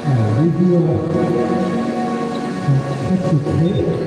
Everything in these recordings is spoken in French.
Les joueurs sont presque prêts.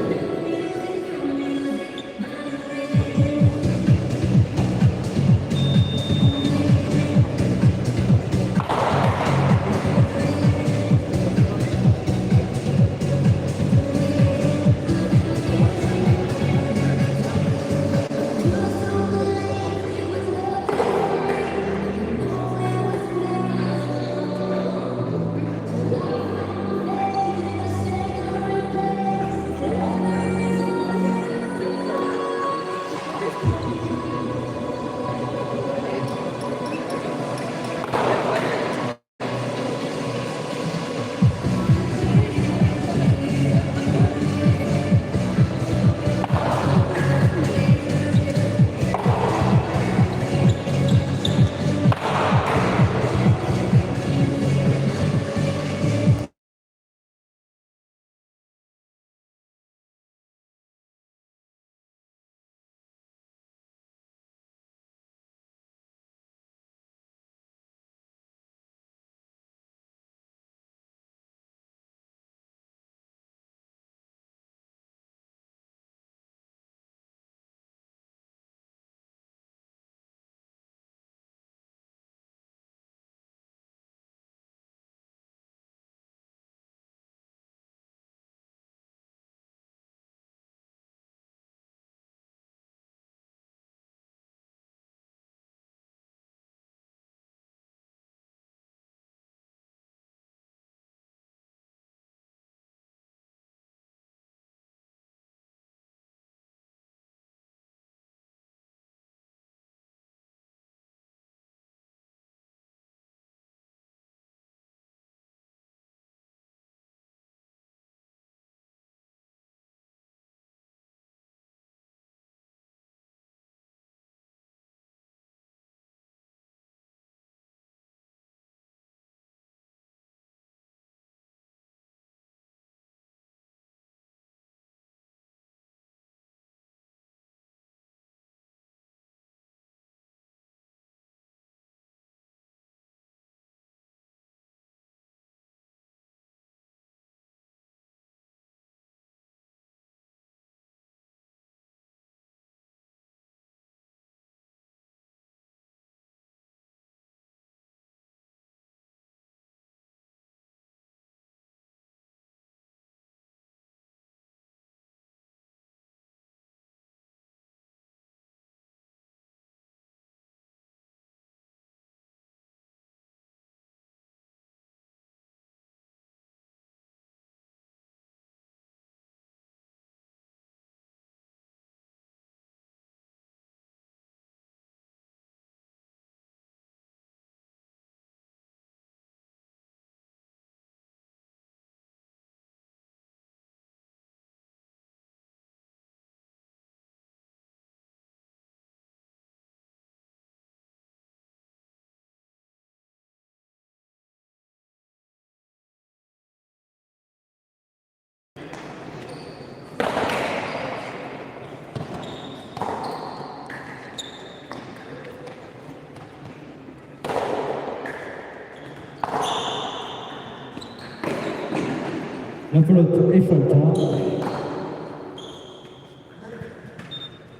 La pelote est falta.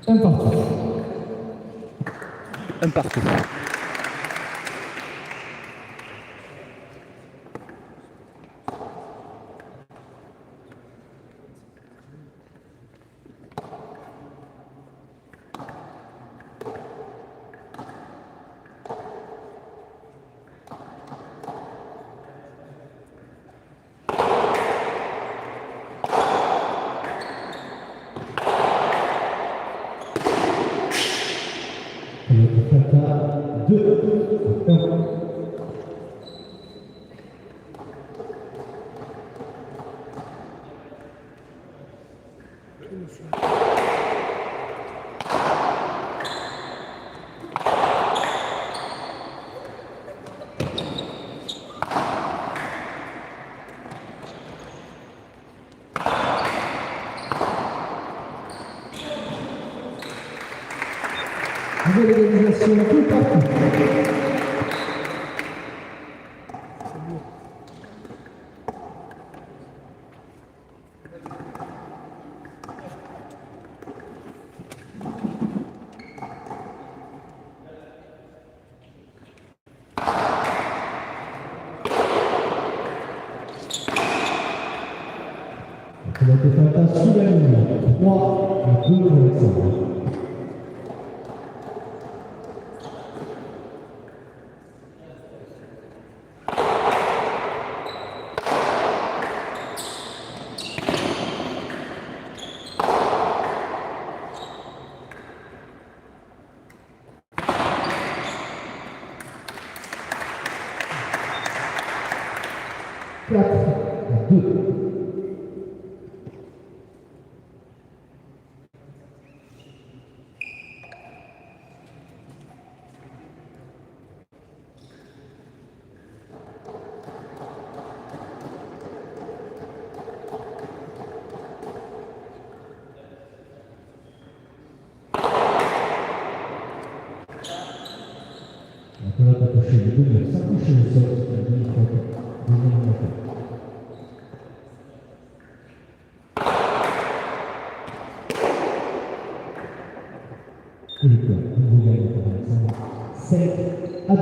Un partout. Un partout. Pelote falta 2-1. Nouvelle égalisation, tout partout. Il a été fait un pas sous la ligne. 3-2 pour Alexandre. La pelote a touché le double, ça touche le sol, la demi-faute, deuxième attaque. Et victoire, nouveau gagne pour Alexandre, 5-2. À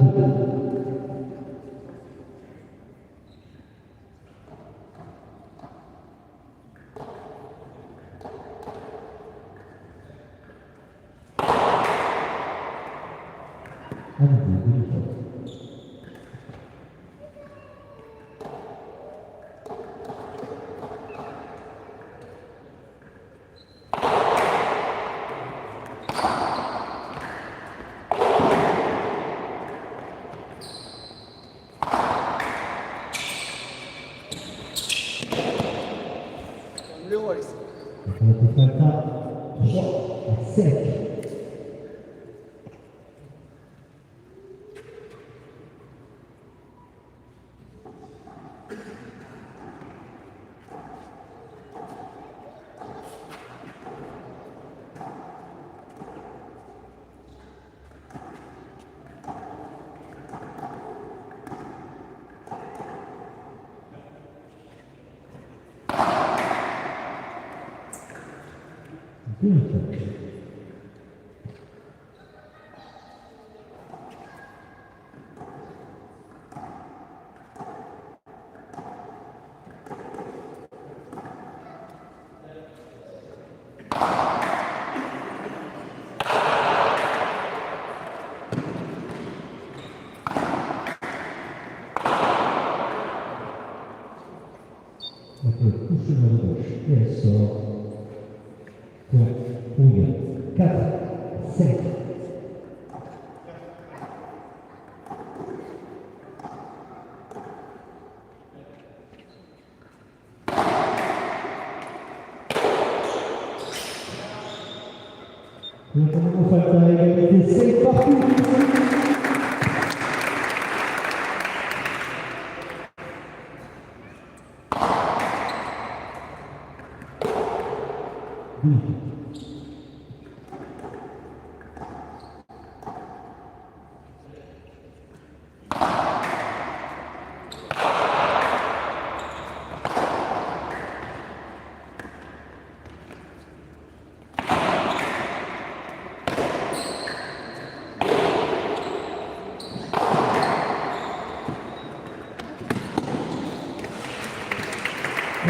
nouveau, demi-faute. Lewis. La pelote est faite à 3-5. Demi-faute. La pelote touche dans le gauche et elle sort. Point Houillon. 4-5. Maintenant, Falta à égalité, 5 partout.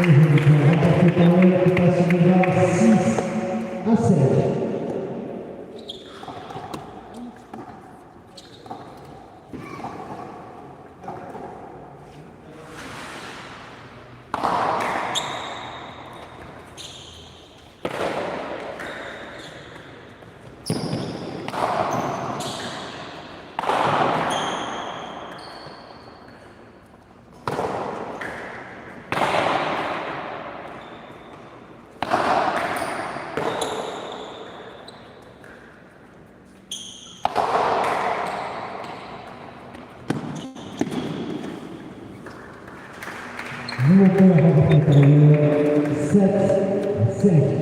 Et je vous dis, remporté par elle qui passe déjà 6-7. Nouveau point remporté par elle, 7-5.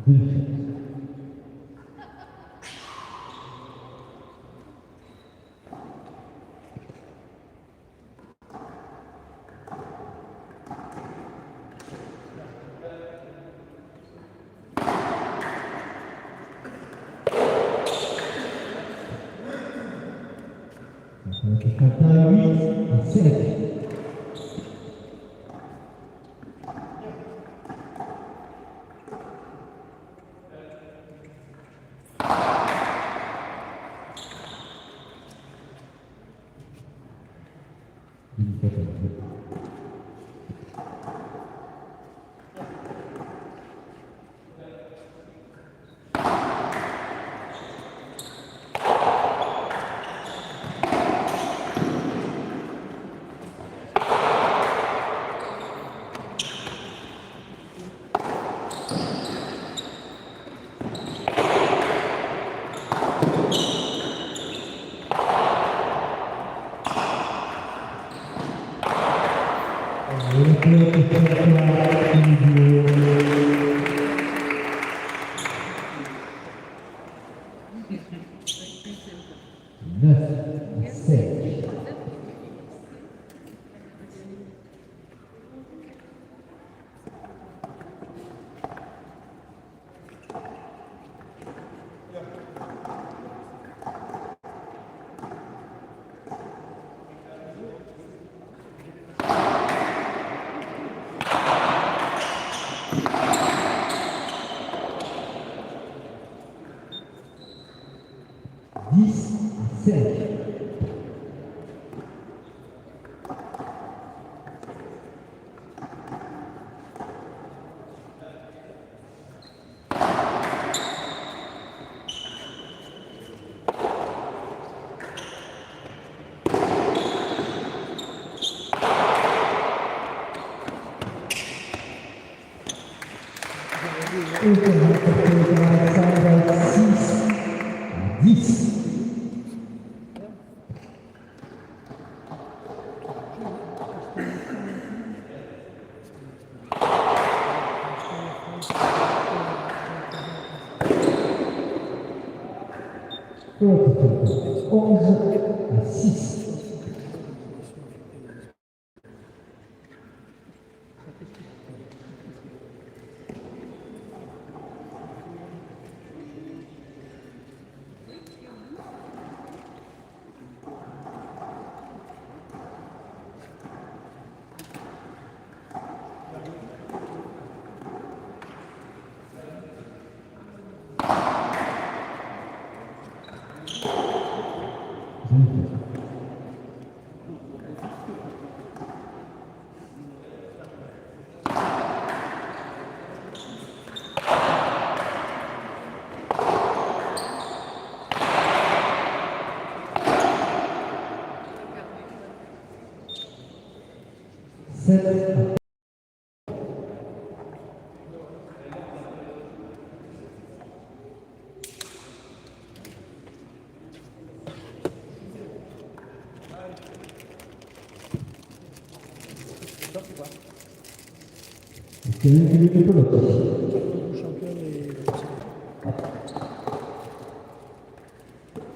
Kata 8 à 7.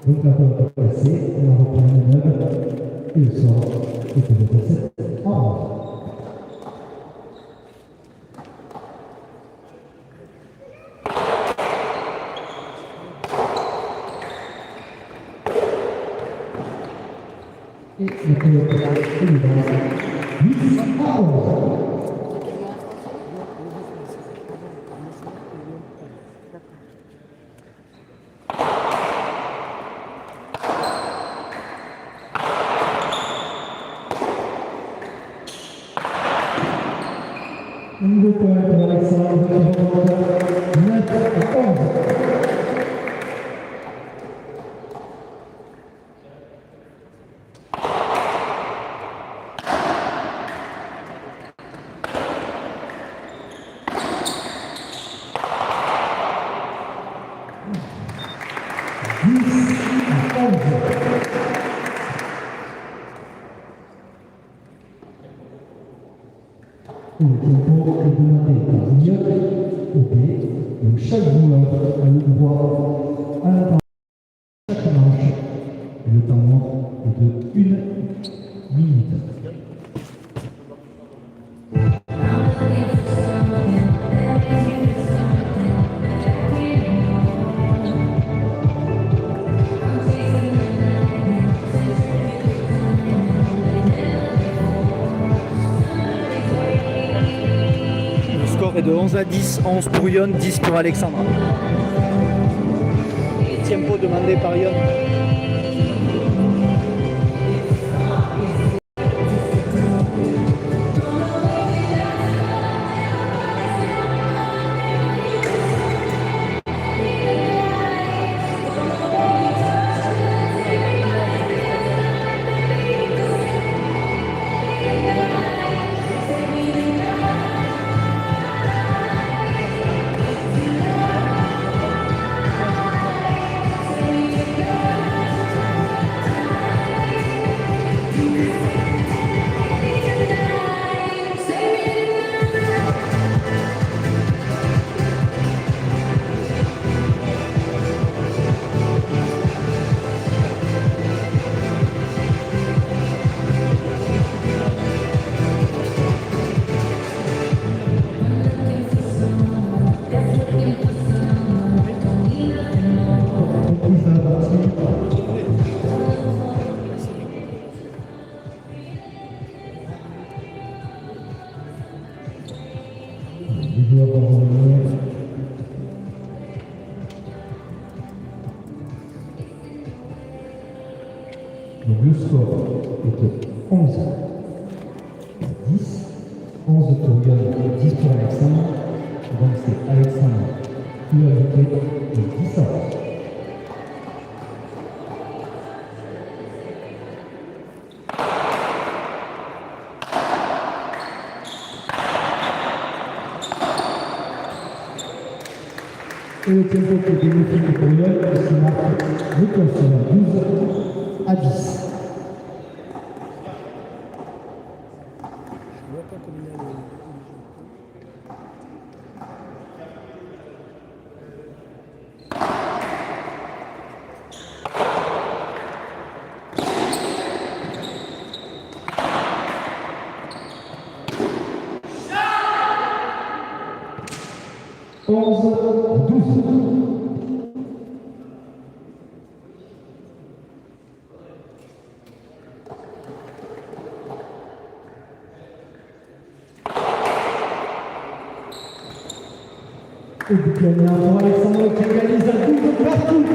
Donc la fois passée, on va reprendre la manœuvre et le sort est de 7 en 11. Et le pilote est libre. 10 à 11. Un nouveau point pour Alexandre qui remonte 9 à 11. Le tempo est demandé par Lyoc au B. Donc chaque joueur a le droit à la temps chaque manche et le temps mort est de 1 minute. Le score est de 11 à 10, 11 pour Yon, 10 pour Alexandre. Tempo demandé par Yon. Les joueurs vont revenir. Donc le score est de 11 à 10. 11 pour Yon, 10 pour Alexandre. Donc c'est Alexandre qui a ajouté de 10 ans. Et le tempo qui est bénéfique pour Yon, qui marque le classement 12 à 10. Je vois pas comme il y a le jeu. Et du gagnant pour Alexandre qui réalise un double partout.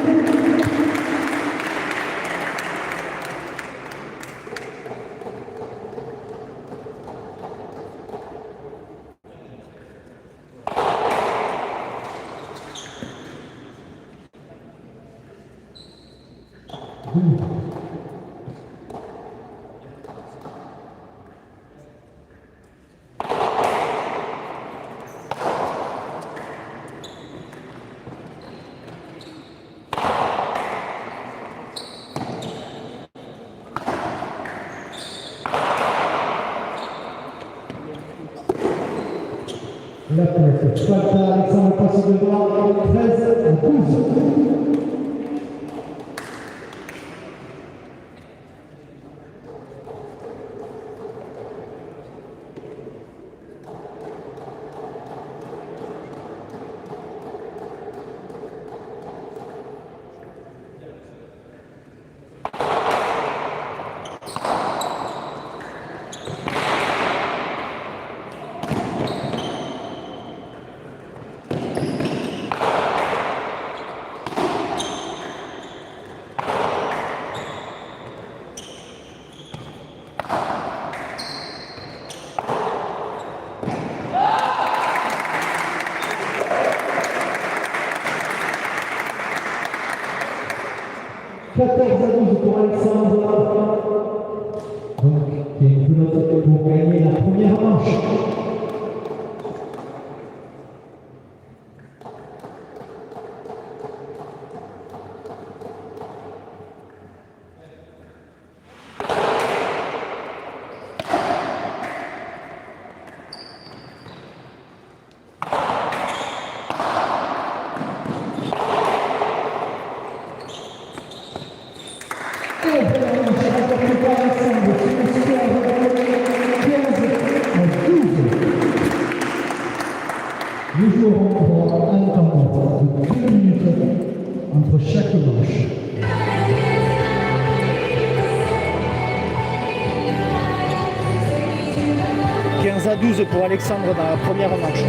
La tête, Sparta, Alexandre passe devant, 13 à 12. « 14 à 12 pour Alexandre. Donc, il y a une pelote pour gagner la première manche. au rang droit, un temps mort de 2 minutes entre chaque manche. 15-12 pour Alexandre dans la première manche.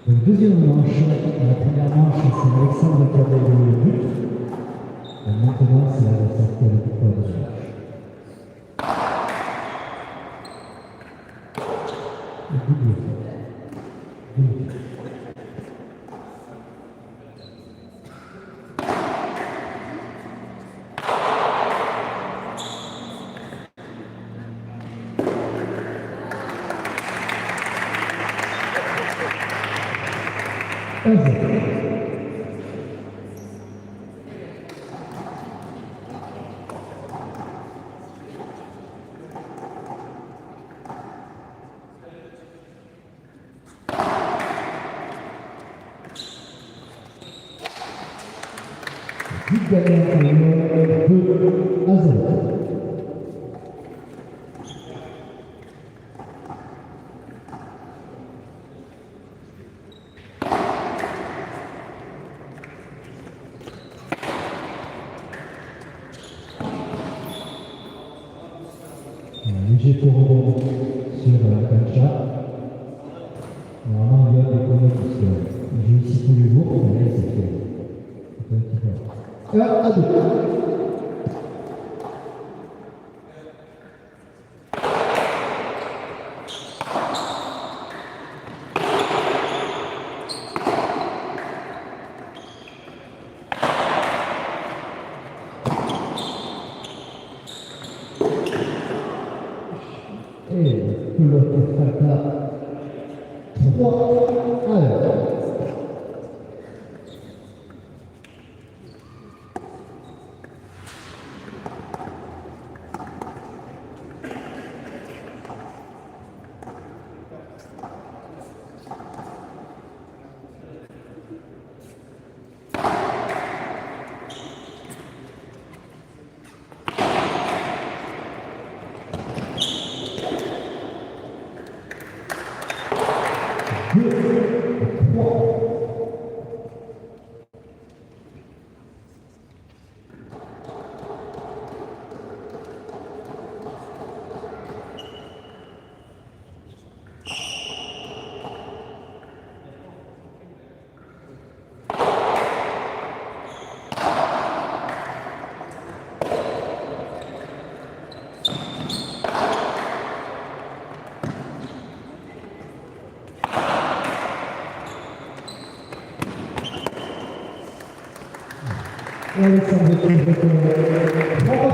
Donc, deuxième manche, la première manche, c'est Alexandre qui avait le but. Et maintenant, c'est l'adversaire qui a le but pour la deuxième manche. Et double fait. Double fait. But gagnant par le 2-0. Léger pour rebond sur Kancha. Normalement, il y a des conneries parce que j'ai ici tous les jours, mais là, c'est fait. C'est un petit peu. 1-2. Et pilote Fata 3-1. Et Alexandre Touz, bravo.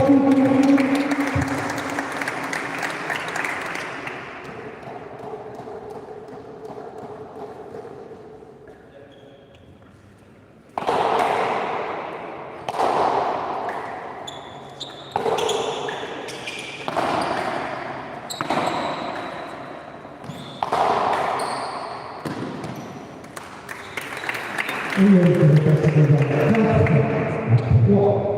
Et il est passé devant 4 à 3.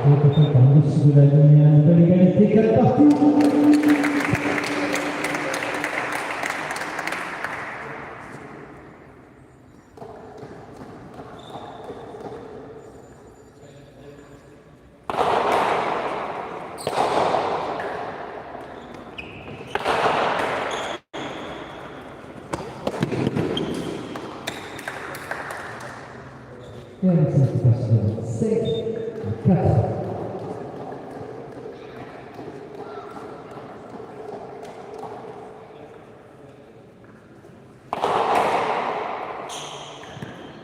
Peut-être en dessous de la ligne de l'égalité, 4 partout. Et Alexandre qui passe de 5 à 4.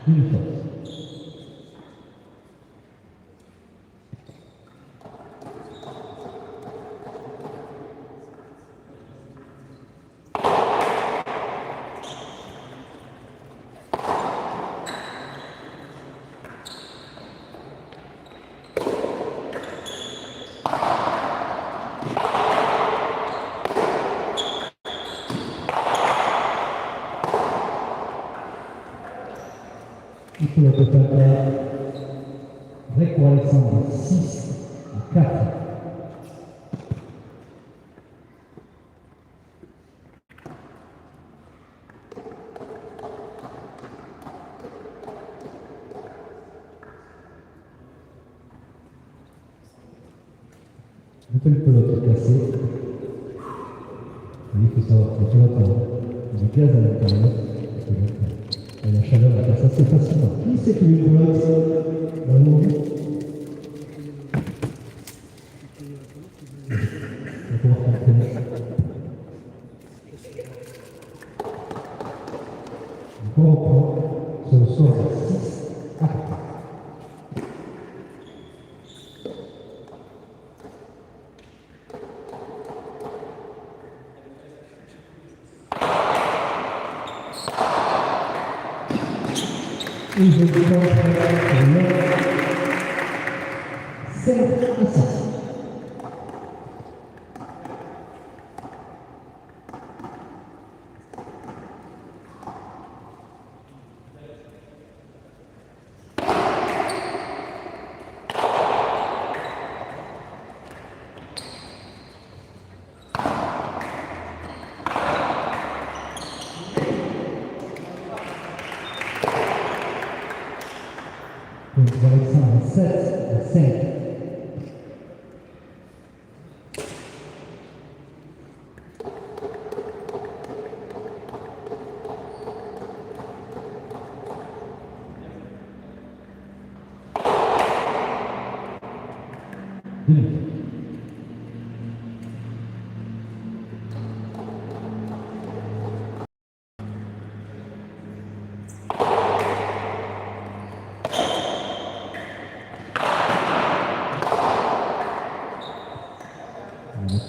Une force. Il faut le total vrai pour Alexandre, 6 à 4. Nouvelle pelote cassée. Il faut savoir que la pelote a du gaz à l'intérieur. Et la chaleur va passer assez facilement. Qui c'est qui est une pelote? On va pouvoir comprendre. On reprend sur le sort de 6 à 4. Et je vous donne 5 à 6. Donc Alexandre 7 à 5.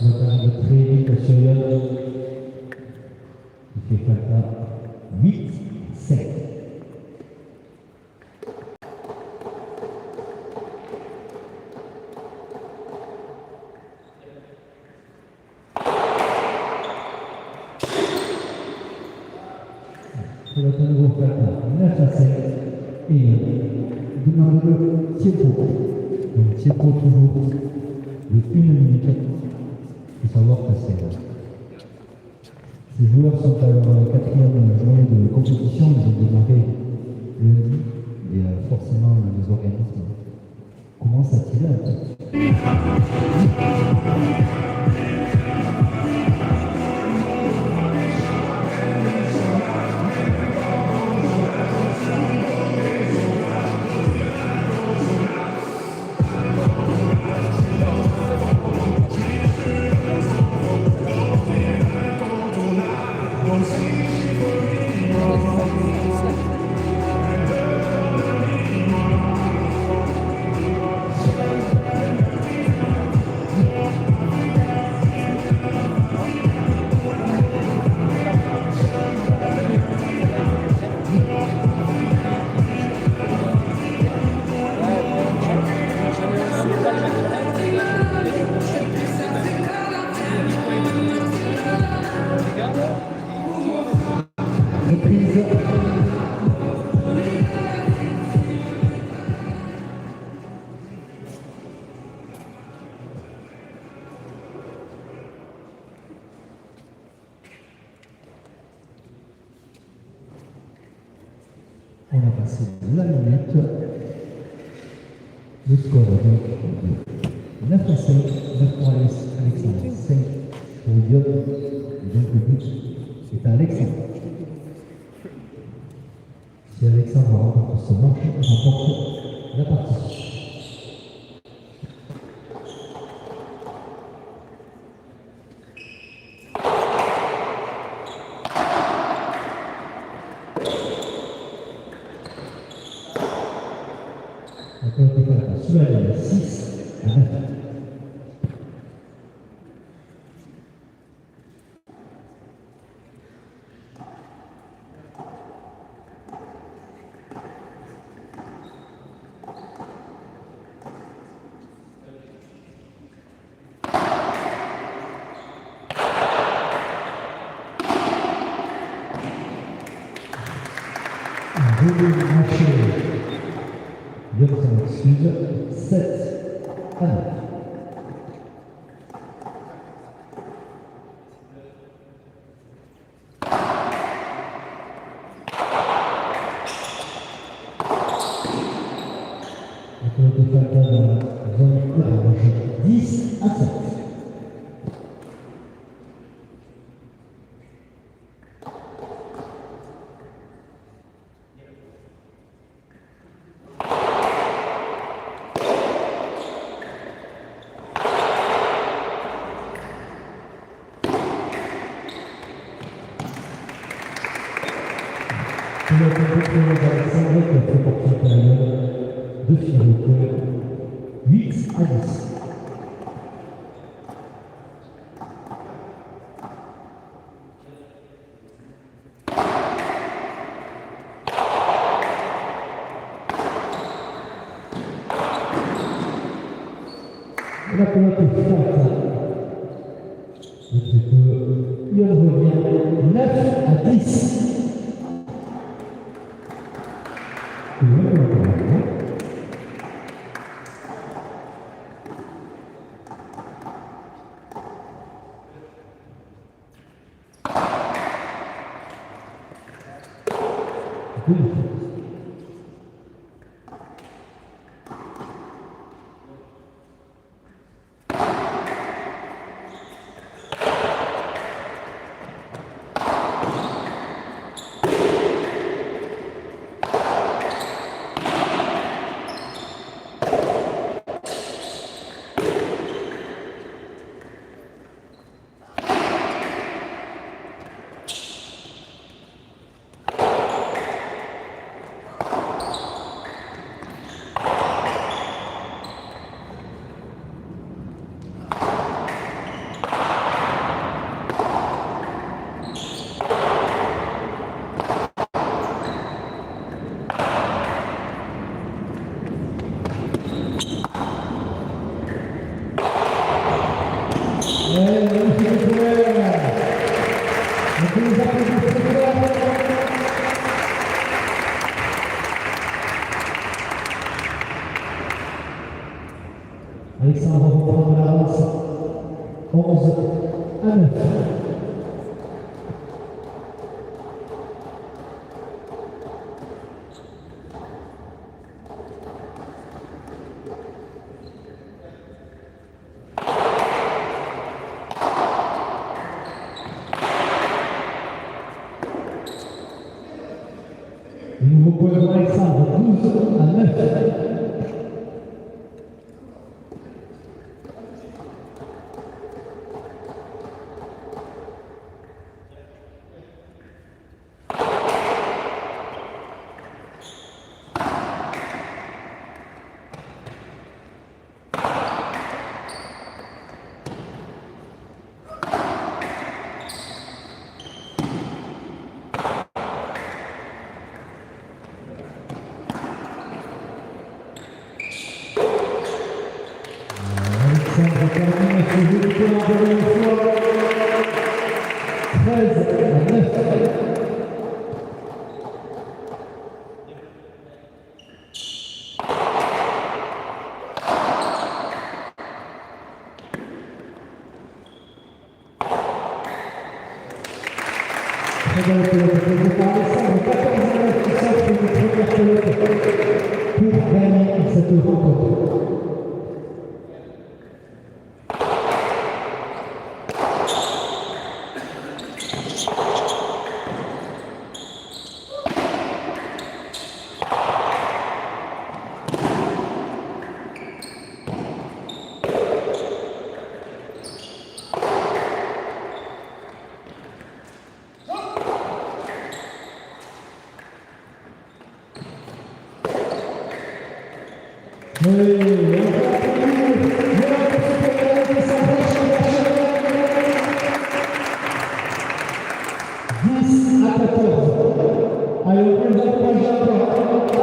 Notre arrive très vite sur Yann. Il fait faire 8, 7. C'est notre nouveau plateau, 9 à 7. Et demande le Thiépo. Donc Thiépo toujours de 1 minute. Il faut savoir que ces joueurs sont à leur 4e journée de compétition. Ils ont démarré lundi et forcément les organismes commencent à tirer un peu. passé la minute. Le score est donc de 9 à 5, 9 pour Alexandre, 5 pour Guillaume. Et donc le but est à Alexandre. Si Alexandre remporte ce match, il remporte la partie. Encore une fois, sous la ligne, 6 à 9. Un joli match. Guillaume s'en excuse. 7 à 9. Le total dans la zone orange, 10 à 7. Il a été contrôlé d'Alexandre qui a fait partie intérieure de Philippe. 8 à 10. Et la pelote est forte. Il revient 9 à 10. Alexandre reprend de l'avance. 11 à 9. Le nouveau point de Alexandre, 12 à 9. Très belle pelote posée par Alexandre, 14 qui s'offre une première pelote pour gagner cette rencontre. Allez, on peut encourager encore. Allez.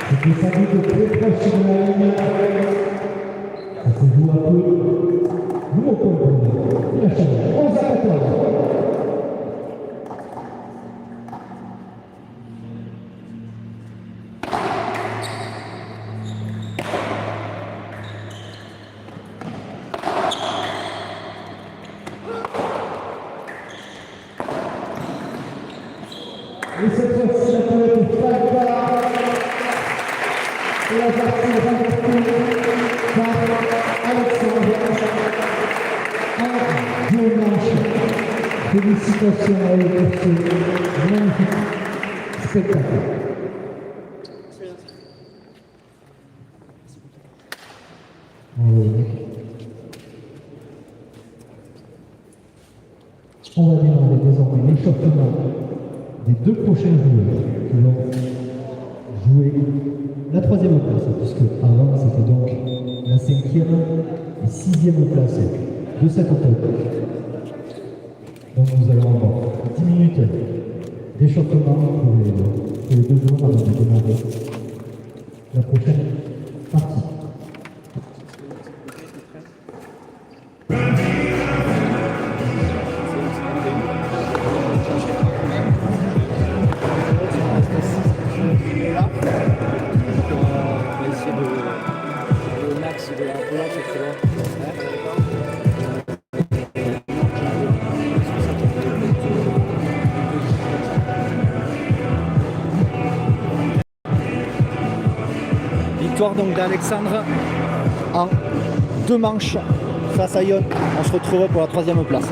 C'était sans doute très proche de la ligne. Ça se joue un peu. Nous, on peut la chaîne. 11 à 14. Et cette fois-ci, la pelote Falca. Et la partie remportée par Alexandre en deux manches. Félicitations à eux pour ce magnifique spectacle. On va démarrer désormais l'échauffement des deux prochains joueurs qui vont jouer la troisième place, puisque avant c'était donc la cinquième et sixième place de cette table. Donc nous allons avoir 10 minutes d'échauffement pour les deux joueurs avant de démarrer la prochaine partie. Victoire donc d'Alexandre en deux manches face à Yon. On se retrouve pour la troisième place.